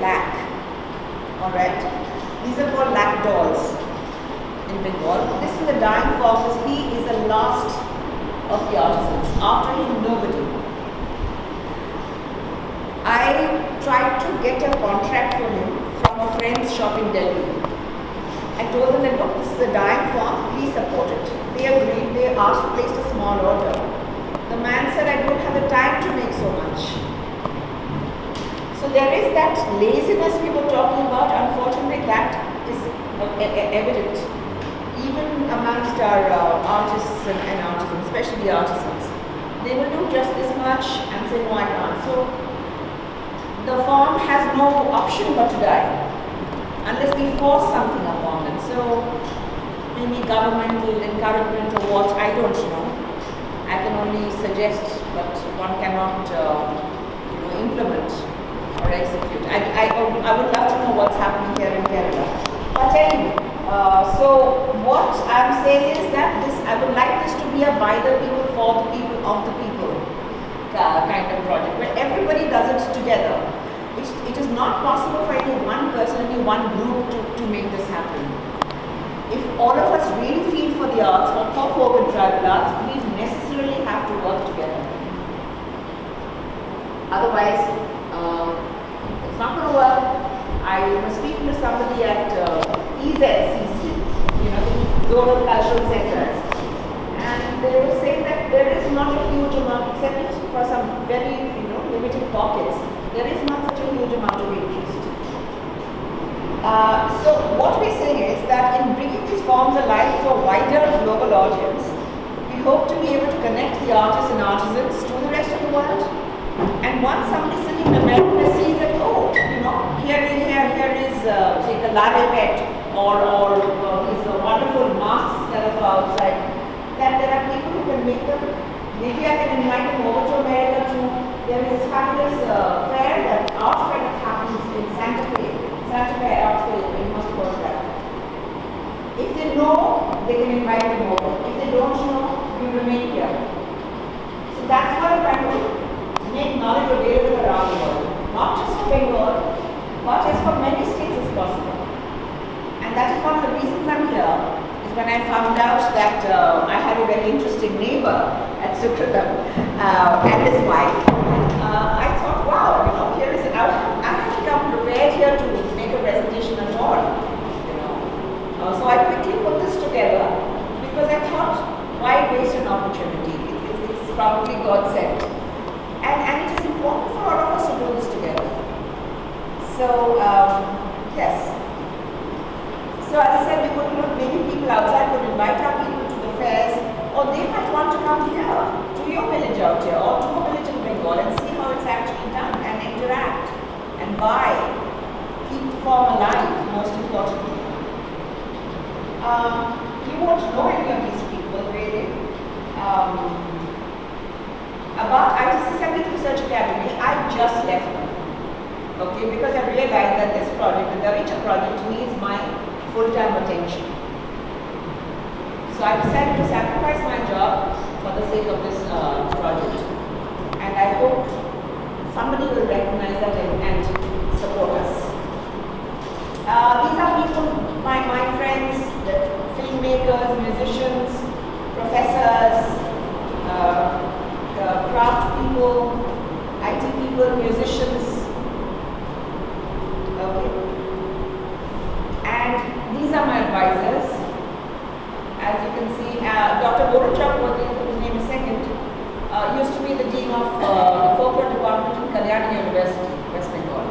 lakh. Alright? These are called lakh dolls in Bengal. This is the dying form because he is the last of the artisans. After him, nobody. I tried to get a contract for him from a friend's shop in Delhi. I told them that, look, this is a dying form, please support it. They agreed, they placed a small order. The man said, I don't have the time to make so much. So there is that laziness we were talking about. Unfortunately, that is evident even amongst our artists and artisans, especially the artisans. They will do just this much and say, no, I can't. So the form has no option but to die unless we force something upon them. So maybe governmental encouragement or what, I don't know. I can only suggest, but one cannot implement or execute. I would love to know what's happening here in Kerala. But anyway, so what I'm saying is that I would like this to be a by the people, for the people, of the people kind of project, where everybody does it together. It is not possible for any one person, any one group to make this happen. If all of us really feel for the arts, or for folk and tribal arts, we necessarily have to work together. Otherwise, it's not going to work. I was speaking to somebody at EZCC, the Zonal Cultural Centers, and they were saying that there is not a huge amount, except for some very limited pockets, there is not such a huge amount of interest. So what we're saying is that in bringing these forms alive to a wider global audience, we hope to be able to connect the artists and artisans to the rest of the world. And once somebody sitting in America sees that, oh, here is say the Laravet or these wonderful masks that are outside, that there are people who can make them. Maybe I can invite them over to America too. There is this fabulous art fair that happens in Santa Fe Art Fair, you must go to that. If they know, they can invite them over. If they don't know, you remain here. So that's what I'm trying to make knowledge available around the world. Not just for Bengal, but as for many states as possible. And that is one of the reasons I'm here, is when I found out that I had a very interesting neighbor at Sukritam and his wife. I thought, wow, here is I have to come prepared here to make a presentation at all. So I quickly put this together because I thought, why waste an opportunity? It's probably God sent. And it is important for all of us to do this together. So, yes. So as I said, we could maybe people outside could invite our people to the fairs, or they might want to come here, to your village out here, or to a village in Bengal and see how it's actually done, and interact, and buy, keep the form alive, most importantly. You won't know any of these people, really. About ITC Sangeet Research Academy, I just left them. Okay, because I realized that this project, the DARICHA project, needs my full-time attention. So I decided to sacrifice my job for the sake of this project. And I hope somebody will recognize that and support us. These are people, my friends, the filmmakers, musicians, professors, craft people, IT people, musicians. Okay. And these are my advisors. As you can see, Dr. Boruchak, whose name is second, used to be the dean of the folklore department in Kalyani University, West Bengal.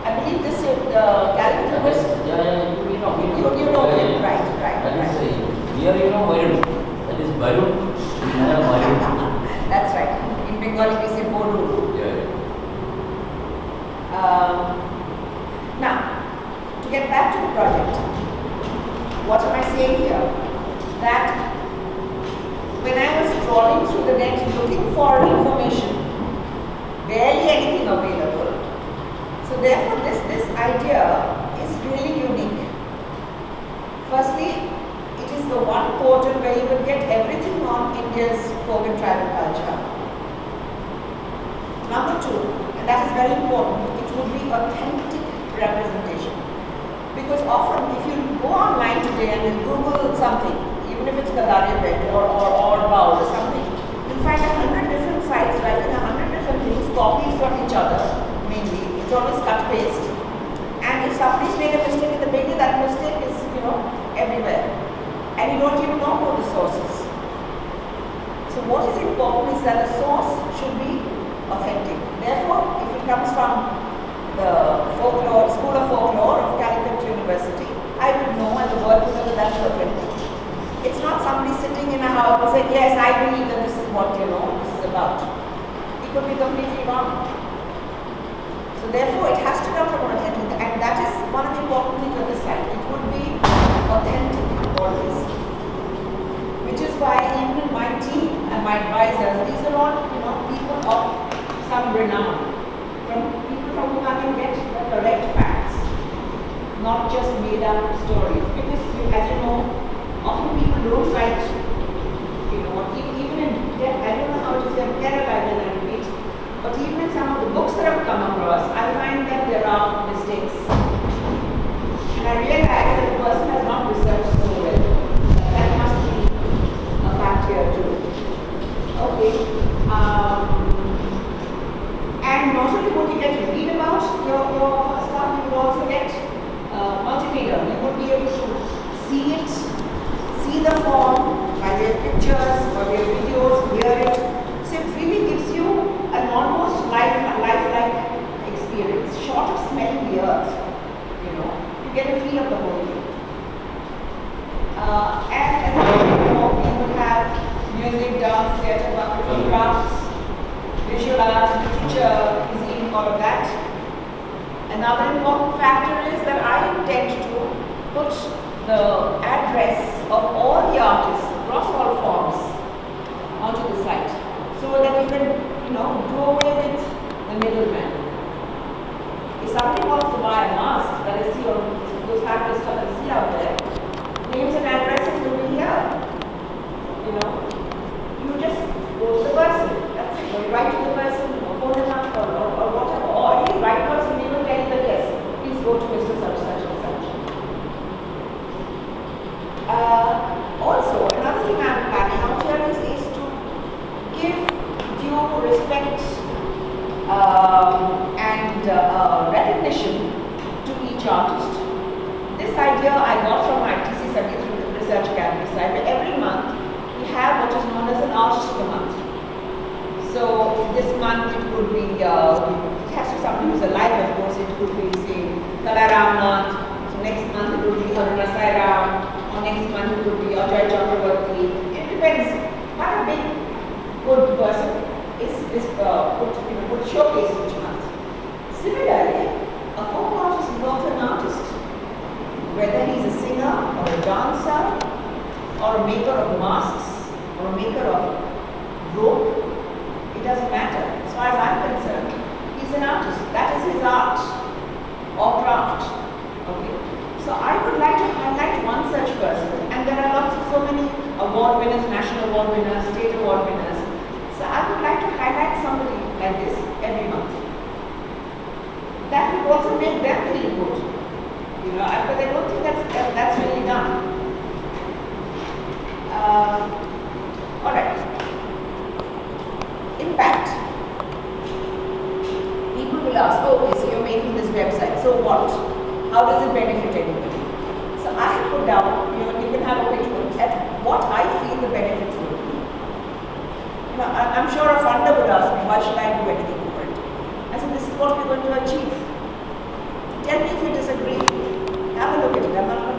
I believe this is Calicut University. Yeah, you know him, right. Here Varun. That is Varun. That's right. In Bengali we say Boru. Yeah. Now, to get back to the project, what am I saying here? That when I was trawling through the net looking for information, barely anything available. So therefore this idea is really unique. Firstly, it is the one portal where you will get everything on India's folk and tribal culture. Number two, and that is very important, it would be authentic representation. Because often, if you go online today and you Google something, even if it's Calicut or Bakul or something, you'll find 100 different sites writing 100 different things, copies from each other, mainly. It's always cut paste. And if somebody's made a mistake in the beginning, that mistake is, everywhere. And you don't even know who the source is. So what is important is that the source should be authentic. Therefore, if it comes from the folklore, School of Folklore of Calicut University, I would know and the world would know that that's authentic. It's not somebody sitting in a house and saying, yes, I believe that this is what this is about. It could be completely wrong. So therefore, it has to come from authentic, and that is one of the important things on this side. It would be authentic always. Which is why even in my team and my advisors, these are all, people of some renown. People from whom I can get the correct facts, not just made up stories. Because as you know, often people don't write, even in, I don't know how it is in Kerala, when I repeat, but even in some of the books that I've come across, I find that there are mistakes. And I realize that the person has not researched so well. That must be a fact here too. Okay. And not only would you get to read about your stuff, you would also get multimedia. You would be able to see it, see the form by their pictures or their videos, hear it. So it really gives you an almost lifelike experience, short of smelling the earth. You get a feel of the whole thing. And as I said before, we would have music, dance, theatre, puppetry, crafts, visual arts, literature, cuisine, all of that. Another important factor is that I intend to put the address of all the artists across all forms onto the site, so that you can, do away with the middleman. If somebody wants to buy a mask that I see on those factory stuff I see out there, names and addresses will be here. You just go to the person. That's it. Or you write to the person, or phone them up, or whatever. Or any right person, they will tell you that yes, please go to Mr. Such, such, and such. Also, another thing I'm planning out here is to give due respect and recognition to each artist. This idea I got from ITC Sangeet Research Academy side, where every month we have what is known as an Artist of the Month. So this month it could be, it has to be somebody who's alive, of course. It could be, say, Kalaram month. So next month it would be Aruna Sairam. Or next month it would be Ajay Chakravarti. It depends. What a big good person is would showcase each month. Similarly, a folk artist is also an artist. Whether he's a singer or a dancer or a maker of masks or a maker of rope, it doesn't matter. As far as I'm concerned, he's an artist. That is his art or craft. Okay. So I would like to highlight one such person, and there are so many award winners, national award winners, state award winners. So I would like to highlight somebody like this every month. That would also make them feel good. But I don't think that's really done. Alright. Impact. People will ask, okay, so you're making this website, so what? How does it benefit anybody? So I have put down, you can have a quick look at what I feel the benefits would be. I'm sure a funder would ask me, why should I do anything for it? I said, this is what we're going to achieve. Tell me if you disagree. Have a look at it. I'm not